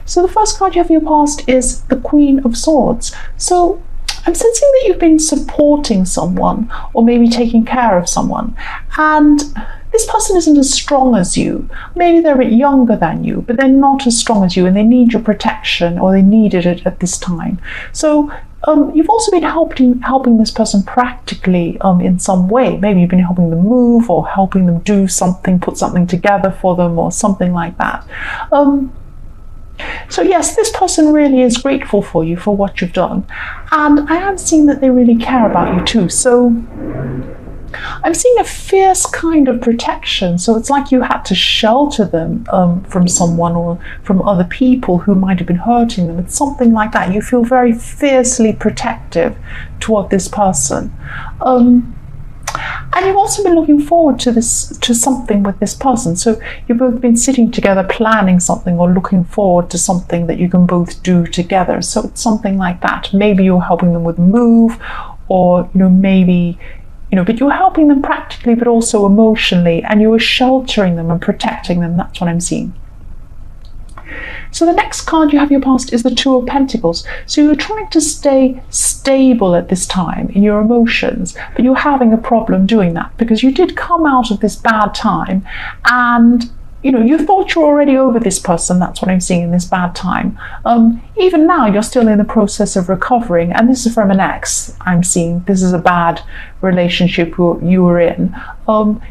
So the first card you have in your past is the Queen of Swords. So I'm sensing that you've been supporting someone or maybe taking care of someone, and this person isn't as strong as you. Maybe they're a bit younger than you, but they're not as strong as you, and they need your protection, or they needed it at this time. So you've also been helping this person practically in some way. Maybe you've been helping them move, or helping them do something, put something together for them, or something like that. So yes, this person really is grateful for you for what you've done, and I am seeing that they really care about you too. So I'm seeing a fierce kind of protection. So it's like you had to shelter them from someone or from other people who might have been hurting them. It's something like that. You feel very fiercely protective toward this person. And you've also been looking forward to something with this person. So you've both been sitting together planning something, or looking forward to something that you can both do together. So it's something like that. Maybe you're helping them with move, or maybe but you're helping them practically, but also emotionally, and you are sheltering them and protecting them. That's what I'm seeing. So the next card you have in your past is the Two of Pentacles. So you're trying to stay stable at this time in your emotions, but you're having a problem doing that because you did come out of this bad time, and you thought you're already over this person. That's what I'm seeing in this bad time. Even now, you're still in the process of recovering, and this is from an ex. I'm seeing this is a bad relationship you were in.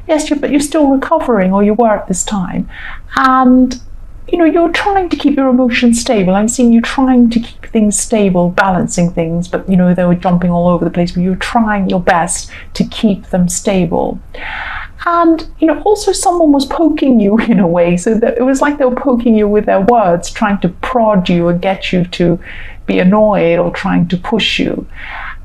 Yes, but you're still recovering, or you were at this time, and you're trying to keep your emotions stable. I'm seeing you trying to keep things stable, balancing things, but they were jumping all over the place, but you're trying your best to keep them stable. And also someone was poking you in a way, so that it was like they were poking you with their words, trying to prod you and get you to be annoyed, or trying to push you.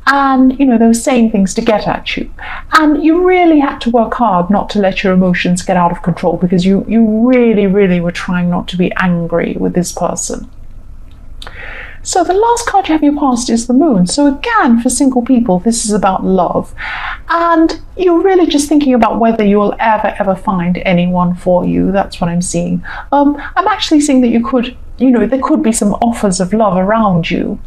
And they were saying things to get at you, and you really had to work hard not to let your emotions get out of control, because you really were trying not to be angry with this person. So the last card you have in your past is the Moon. So again, for single people, this is about love, and you're really just thinking about whether you will ever find anyone for you. That's what I'm seeing. I'm actually seeing that you could, there could be some offers of love around you.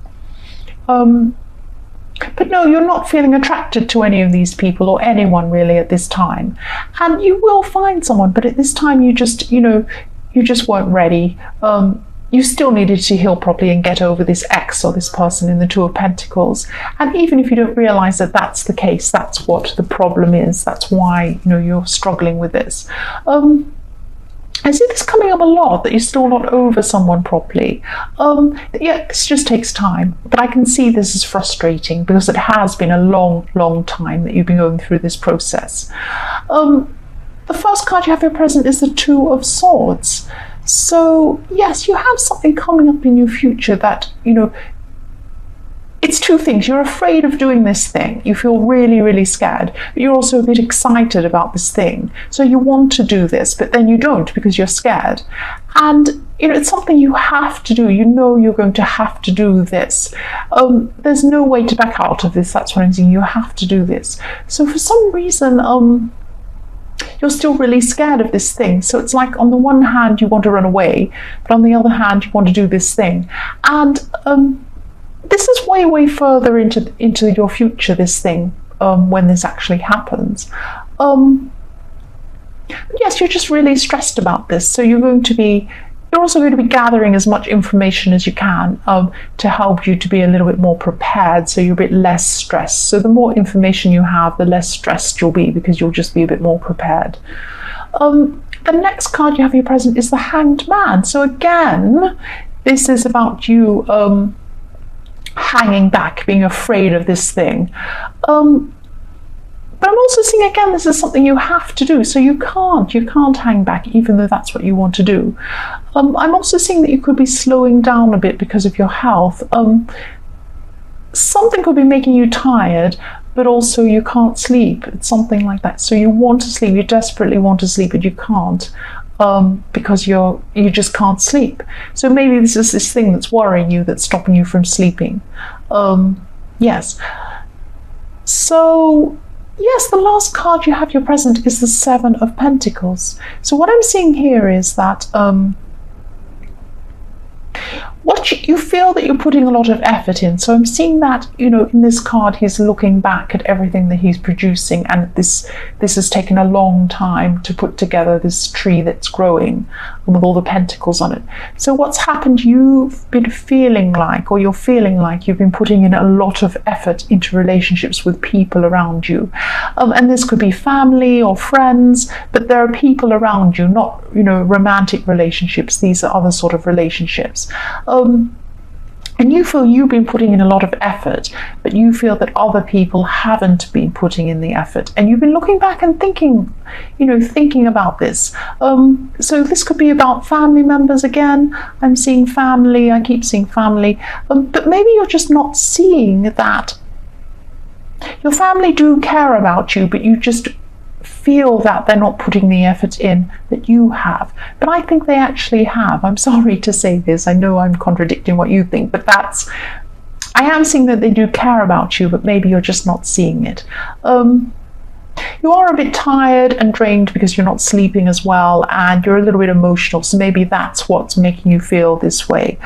But no, you're not feeling attracted to any of these people, or anyone really at this time. And you will find someone, but at this time you just weren't ready. You still needed to heal properly and get over this ex, or this person in the Two of Pentacles. And even if you don't realize that that's the case, that's what the problem is. That's why you're struggling with this. I see this coming up a lot, that you're still not over someone properly. Yeah, it just takes time, but I can see this is frustrating because it has been a long time that you've been going through this process. The first card you have here present is the Two of Swords. So yes, you have something coming up in your future that, it's two things. You're afraid of doing this thing. You feel really scared, but you're also a bit excited about this thing. So you want to do this, but then you don't because you're scared. And it's something you have to do. You're going to have to do this. There's no way to back out of this. That's what I'm saying. You have to do this. So for some reason, you're still really scared of this thing. So it's like, on the one hand, you want to run away, but on the other hand, you want to do this thing. And this is way further into your future, this thing, when this actually happens. Yes, you're just really stressed about this. So you're also going to be gathering as much information as you can to help you to be a little bit more prepared, so you're a bit less stressed. So the more information you have, the less stressed you'll be, because you'll just be a bit more prepared. The next card you have here present is the Hanged Man. So again, this is about you hanging back, being afraid of this thing. But I'm also seeing, again, this is something you have to do. So you can't hang back, even though that's what you want to do. I'm also seeing that you could be slowing down a bit because of your health. Something could be making you tired, but also you can't sleep. It's something like that. So you want to sleep, you desperately want to sleep, but you can't. Because you just can't sleep. So maybe this is this thing that's worrying you, that's stopping you from sleeping. Yes. So yes, the last card you have here present is the Seven of Pentacles. So what I'm seeing here is that you feel that you're putting a lot of effort in. So I'm seeing that, in this card, he's looking back at everything that he's producing, and this has taken a long time to put together, this tree that's growing with all the pentacles on it. So what's happened, you've been feeling like, or you're feeling like you've been putting in a lot of effort into relationships with people around you. And this could be family or friends, but there are people around you, not, romantic relationships. These are other sort of relationships. And you feel you've been putting in a lot of effort, but you feel that other people haven't been putting in the effort. And you've been looking back and thinking about this. So this could be about family members again. I'm seeing family, I keep seeing family. But maybe you're just not seeing that your family do care about you, but you just feel that they're not putting the effort in that you have. But I think they actually have. I'm sorry to say this. I know I'm contradicting what you think, but I am seeing that they do care about you, but maybe you're just not seeing it. You are a bit tired and drained because you're not sleeping as well, and you're a little bit emotional, so maybe that's what's making you feel this way.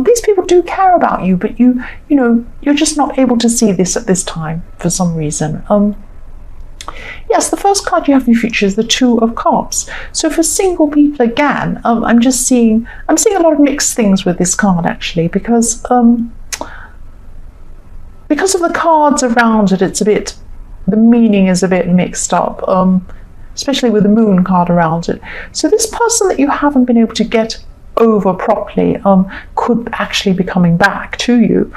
These people do care about you, but you're just not able to see this at this time for some reason. Yes, the first card you have in your future is the Two of Cups. So for single people again, I'm seeing a lot of mixed things with this card actually, because of the cards around it, the meaning is a bit mixed up, especially with the Moon card around it. So this person that you haven't been able to get over properly could actually be coming back to you.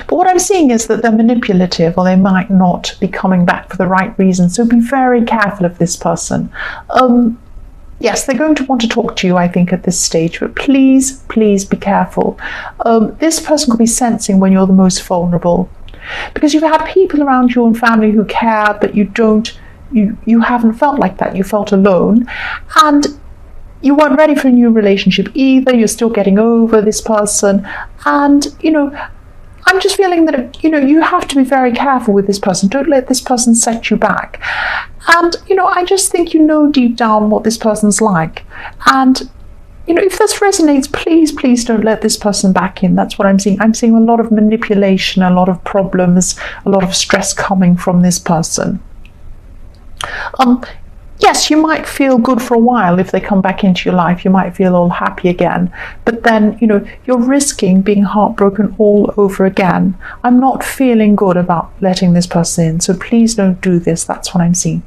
But what I'm seeing is that they're manipulative, or they might not be coming back for the right reason. So be very careful of this person. Yes, they're going to want to talk to you, I think, at this stage, but please be careful. This person could be sensing when you're the most vulnerable, because you've had people around you and family who care, but you haven't felt like that. You felt alone, and you weren't ready for a new relationship either. You're still getting over this person, and I'm just feeling that, you have to be very careful with this person. Don't let this person set you back. And, I just think deep down what this person's like. And, if this resonates, please don't let this person back in. That's what I'm seeing. I'm seeing a lot of manipulation, a lot of problems, a lot of stress coming from this person. Yes, you might feel good for a while if they come back into your life. You might feel all happy again. But then, you're risking being heartbroken all over again. I'm not feeling good about letting this person in. So please don't do this. That's what I'm seeing.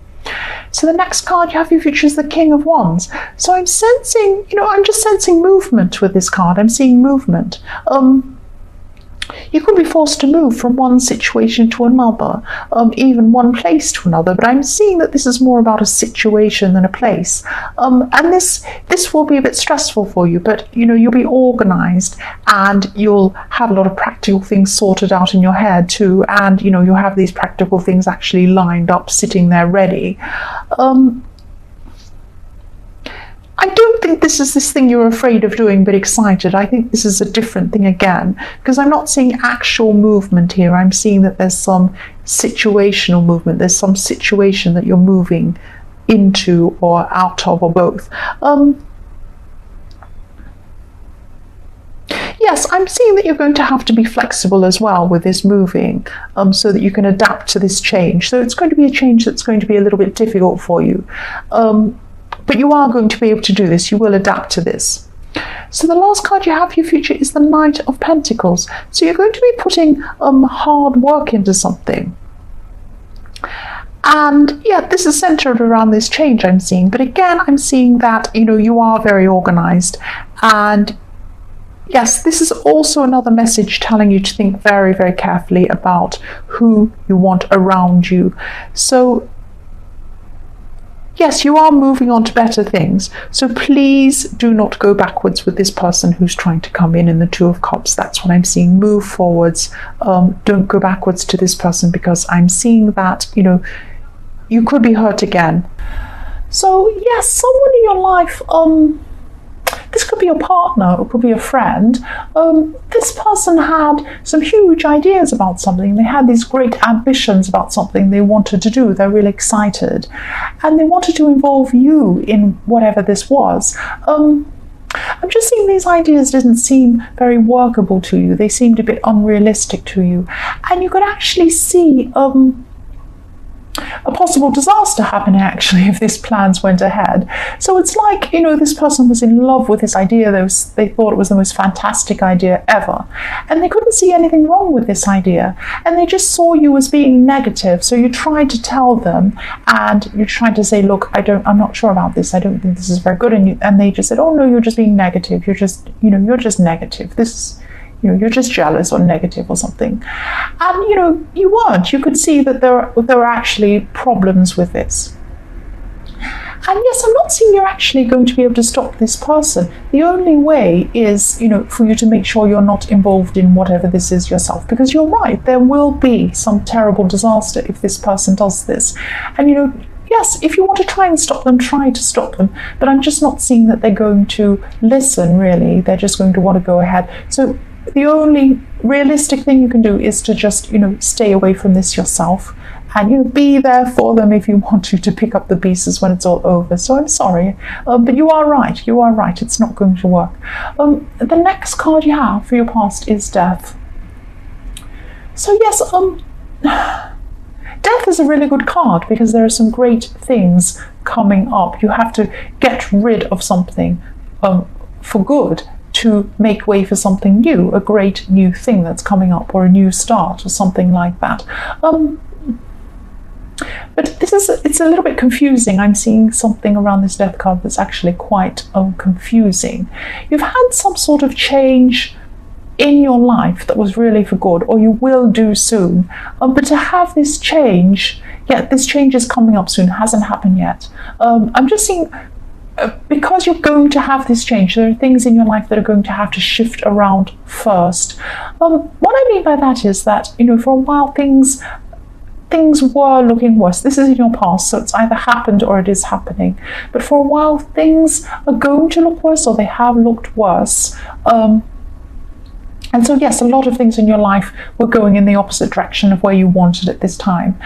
So the next card you have in your future is the King of Wands. So I'm sensing, I'm just sensing movement with this card. I'm seeing movement. You could be forced to move from one situation to another, even one place to another, but I'm seeing that this is more about a situation than a place. And this will be a bit stressful for you, but you'll be organized, and you'll have a lot of practical things sorted out in your head too, and you'll have these practical things actually lined up, sitting there ready. I don't think this is this thing you're afraid of doing but excited. I think this is a different thing again, because I'm not seeing actual movement here. I'm seeing that there's some situational movement. There's some situation that you're moving into or out of, or both. Yes, I'm seeing that you're going to have to be flexible as well with this moving, so that you can adapt to this change. So it's going to be a change that's going to be a little bit difficult for you. But you are going to be able to do this. You will adapt to this. So the last card you have for your future is the Knight of Pentacles. So you're going to be putting hard work into something. And yeah, this is centered around this change I'm seeing. But again, I'm seeing that, you are very organized. And yes, this is also another message telling you to think very, very carefully about who you want around you. So yes, you are moving on to better things. So please do not go backwards with this person who's trying to come in the Two of Cups. That's what I'm seeing. Move forwards. Don't go backwards to this person, because I'm seeing that, you could be hurt again. So yes, someone in your life, this could be your partner, it could be a friend. This person had some huge ideas about something. They had these great ambitions about something they wanted to do. They're really excited, and they wanted to involve you in whatever this was. I'm just seeing seem these ideas didn't seem very workable to you. They seemed a bit unrealistic to you. And you could actually see a possible disaster happening, actually, if these plans went ahead. So it's like, this person was in love with this idea. They thought it was the most fantastic idea ever. And they couldn't see anything wrong with this idea. And they just saw you as being negative. So you tried to tell them, and you tried to say, look, I'm not sure about this. I don't think this is very good. And they just said, oh, no, you're just being negative. You're just negative. You're just jealous or negative or something. And, you weren't. You could see that there were actually problems with this. And yes, I'm not saying you're actually going to be able to stop this person. The only way is, for you to make sure you're not involved in whatever this is yourself. Because you're right, there will be some terrible disaster if this person does this. And, yes, if you want to try and stop them, try to stop them. But I'm just not seeing that they're going to listen, really. They're just going to want to go ahead. So the only realistic thing you can do is to just, stay away from this yourself, and be there for them if you want to pick up the pieces when it's all over. So I'm sorry, but you are right. You are right. It's not going to work. The next card you have for your past is death. So yes, death is a really good card because there are some great things coming up. You have to get rid of something for good, to make way for something new, a great new thing that's coming up, or a new start, or something like that. But it's a little bit confusing. I'm seeing something around this death card that's actually quite confusing. You've had some sort of change in your life that was really for good, or you will do soon. But to have this change, this change is coming up soon, hasn't happened yet. I'm just seeing, because you're going to have this change, there are things in your life that are going to have to shift around first. What I mean by that is that, for a while things were looking worse. This is in your past, so it's either happened or it is happening. But for a while things are going to look worse, or they have looked worse. And so yes, a lot of things in your life were going in the opposite direction of where you wanted at this time.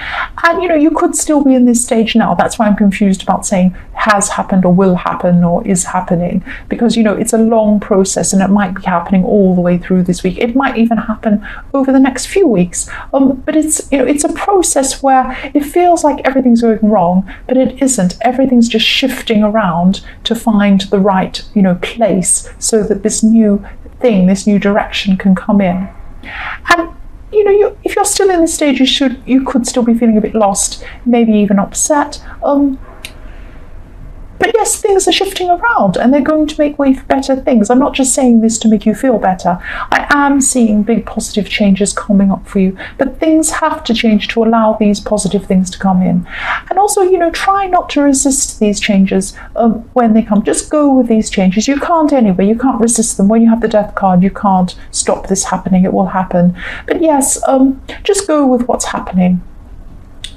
And you could still be in this stage now. That's why I'm confused about saying has happened or will happen or is happening, because it's a long process, and it might be happening all the way through this week. It might even happen over the next few weeks. But it's it's a process where it feels like everything's going wrong, but it isn't. Everything's just shifting around to find the right place, so that this new thing, this new direction can come in. And if you're still in this stage, you could still be feeling a bit lost, maybe even upset. But yes, things are shifting around, and they're going to make way for better things. I'm not just saying this to make you feel better. I am seeing big positive changes coming up for you, but things have to change to allow these positive things to come in. And also, try not to resist these changes when they come. Just go with these changes. You can't anyway. You can't resist them. When you have the death card, you can't stop this happening. It will happen. But yes, just go with what's happening.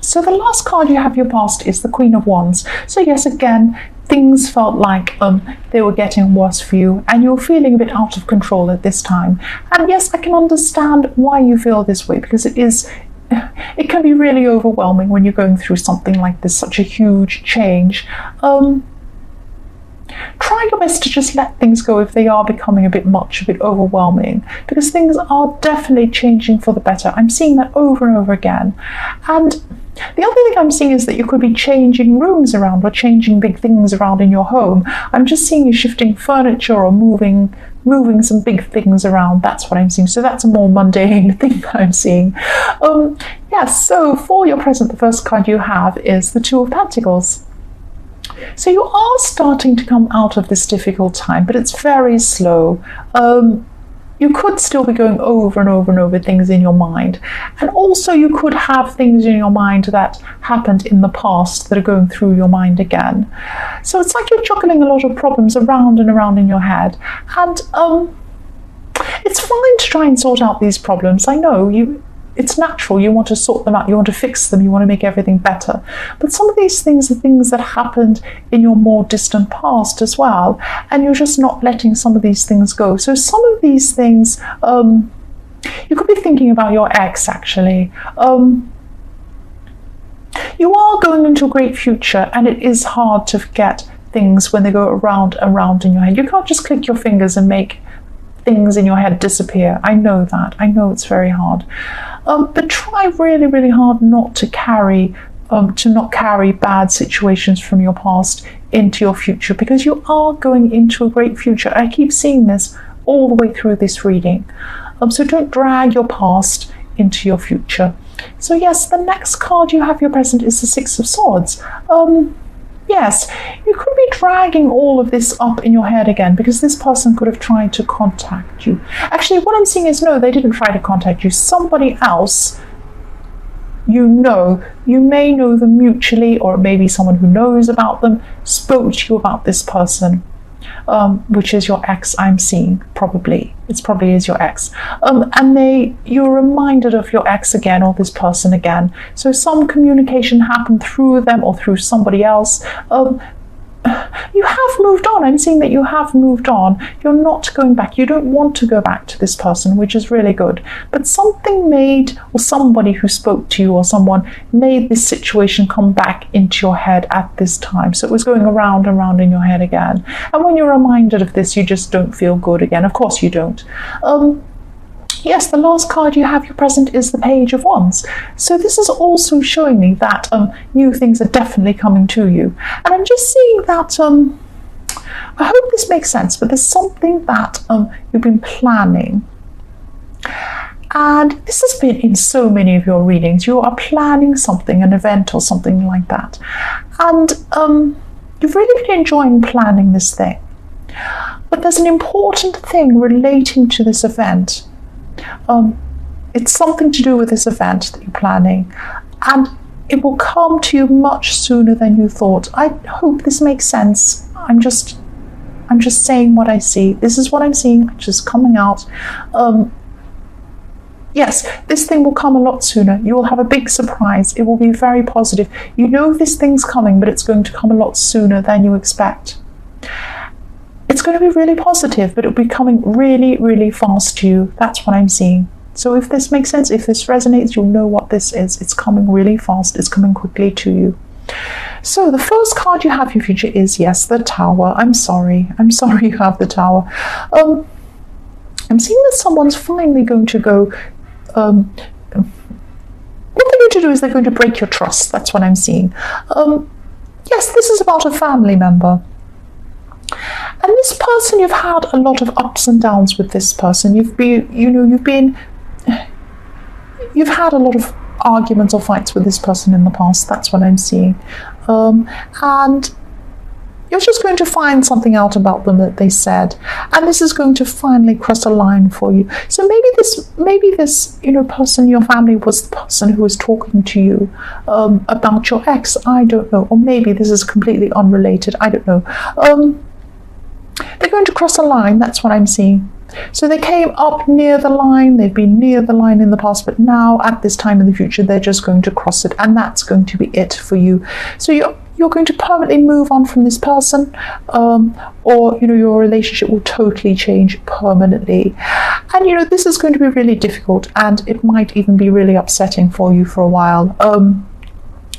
So the last card you have your past is the Queen of Wands. So yes, again, things felt like they were getting worse for you, and you're feeling a bit out of control at this time. And yes, I can understand why you feel this way, because it can be really overwhelming when you're going through something like this, such a huge change. Try your best to just let things go if they are becoming a bit much, a bit overwhelming, because things are definitely changing for the better. I'm seeing that over and over again. And the other thing I'm seeing is that you could be changing rooms around, or changing big things around in your home. I'm just seeing you shifting furniture, or moving some big things around. That's what I'm seeing. So that's a more mundane thing that I'm seeing. Yes, so for your present, the first card you have is the Two of Pentacles. So you are starting to come out of this difficult time, but it's very slow. You could still be going over and over and over things in your mind. And also you could have things in your mind that happened in the past that are going through your mind again. So it's like you're juggling a lot of problems around and around in your head. And it's fine to try and sort out these problems. I know it's natural. You want to sort them out. You want to fix them. You want to make everything better. But some of these things are things that happened in your more distant past as well. And you're just not letting some of these things go. So some of these things, you could be thinking about your ex, actually. You are going into a great future, and it is hard to forget things when they go around and around in your head. You can't just click your fingers and make things in your head disappear. I know that. I know it's very hard. But try really, really hard not to carry bad situations from your past into your future, because you are going into a great future. I keep seeing this all the way through this reading. So don't drag your past into your future. So yes, the next card you have your present is the Six of Swords. Yes, you could be dragging all of this up in your head again, because this person could have tried to contact you. Actually, what I'm seeing is no, they didn't try to contact you. Somebody else, you may know them mutually, or maybe someone who knows about them spoke to you about this person, which is your ex. I'm seeing probably is your ex, and you're reminded of your ex again, or this person again. So some communication happened through them or through somebody else. You have moved on. I'm seeing that you have moved on. You're not going back. You don't want to go back to this person, which is really good. But something made, or somebody who spoke to you or someone made this situation come back into your head at this time. So it was going around and around in your head again. And when you're reminded of this, you just don't feel good again. Of course you don't. Yes, the last card you have your present is the Page of Wands. So this is also showing me that new things are definitely coming to you. And I'm just seeing that, I hope this makes sense, but there's something that you've been planning. And this has been in so many of your readings. You are planning something, an event or something like that. And you've really been enjoying planning this thing. But there's an important thing relating to this event. It's something to do with this event that you're planning, and it will come to you much sooner than you thought. I hope this makes sense. I'm just saying what I see. This is what I'm seeing, just coming out. Yes, this thing will come a lot sooner. You will have a big surprise. It will be very positive. You know this thing's coming, but it's going to come a lot sooner than you expect. It's going to be really positive, but it'll be coming really, really fast to you. That's what I'm seeing. So if this makes sense, if this resonates, you'll know what this is. It's coming really fast. It's coming quickly to you. So the first card you have in your future is, yes, the Tower. I'm sorry you have the Tower. I'm seeing that someone's finally going to go... what they're going to do is they're going to break your trust. That's what I'm seeing. Yes, this is about a family member. And this person, you've had a lot of ups and downs with this person. You've had a lot of arguments or fights with this person in the past. That's what I'm seeing. And you're just going to find something out about them that they said, and this is going to finally cross a line for you. So maybe this person in your family was the person who was talking to you about your ex. I don't know. Or maybe this is completely unrelated. I don't know. They're going to cross a line. That's what I'm seeing. So they came up near the line. They've been near the line in the past, but now at this time in the future, they're just going to cross it, and that's going to be it for you. So you're going to permanently move on from this person, or your relationship will totally change permanently. And this is going to be really difficult, and it might even be really upsetting for you for a while.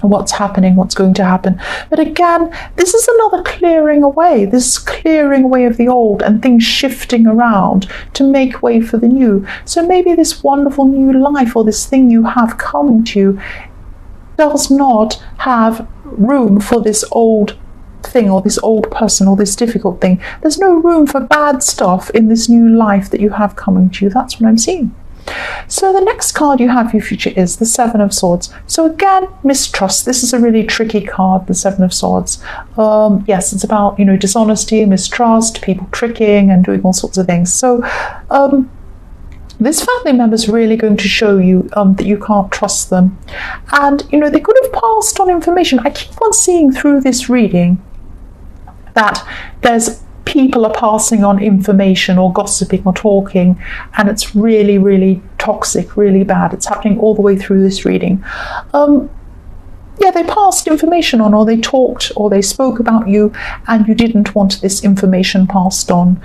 What's happening, what's going to happen. But again, this is another clearing away. This is clearing away of the old and things shifting around to make way for the new. So maybe this wonderful new life, or this thing you have coming to you, does not have room for this old thing, or this old person, or this difficult thing. There's no room for bad stuff in this new life that you have coming to you. That's what I'm seeing. So the next card you have for your future is the Seven of Swords. So again, mistrust. This is a really tricky card, the Seven of Swords. Yes, it's about dishonesty, mistrust, people tricking and doing all sorts of things. So this family member is really going to show you that you can't trust them, and they could have passed on information. I keep on seeing through this reading that people are passing on information or gossiping or talking, and it's really, really toxic, really bad. It's happening all the way through this reading. Yeah, they passed information on, or they talked, or they spoke about you, and you didn't want this information passed on.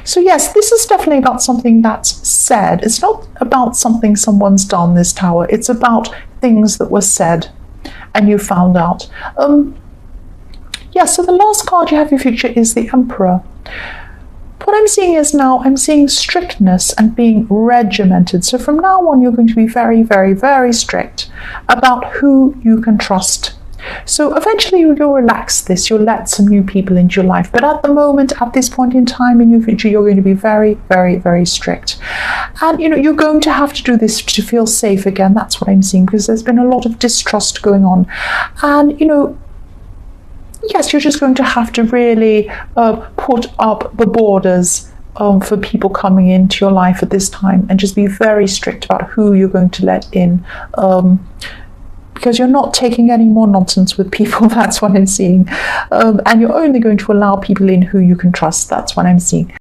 So yes, this is definitely about something that's said. It's not about something someone's done, this Tower. It's about things that were said and you found out. So the last card you have in your future is the Emperor. What I'm seeing is now, I'm seeing strictness and being regimented. So from now on, you're going to be very, very, very strict about who you can trust. So eventually you'll relax this, you'll let some new people into your life. But at the moment, at this point in time in your future, you're going to be very, very, very strict. And, you're going to have to do this to feel safe again. That's what I'm seeing, because there's been a lot of distrust going on. And, yes, you're just going to have to really put up the borders for people coming into your life at this time, and just be very strict about who you're going to let in, because you're not taking any more nonsense with people. That's what I'm seeing. And you're only going to allow people in who you can trust. That's what I'm seeing.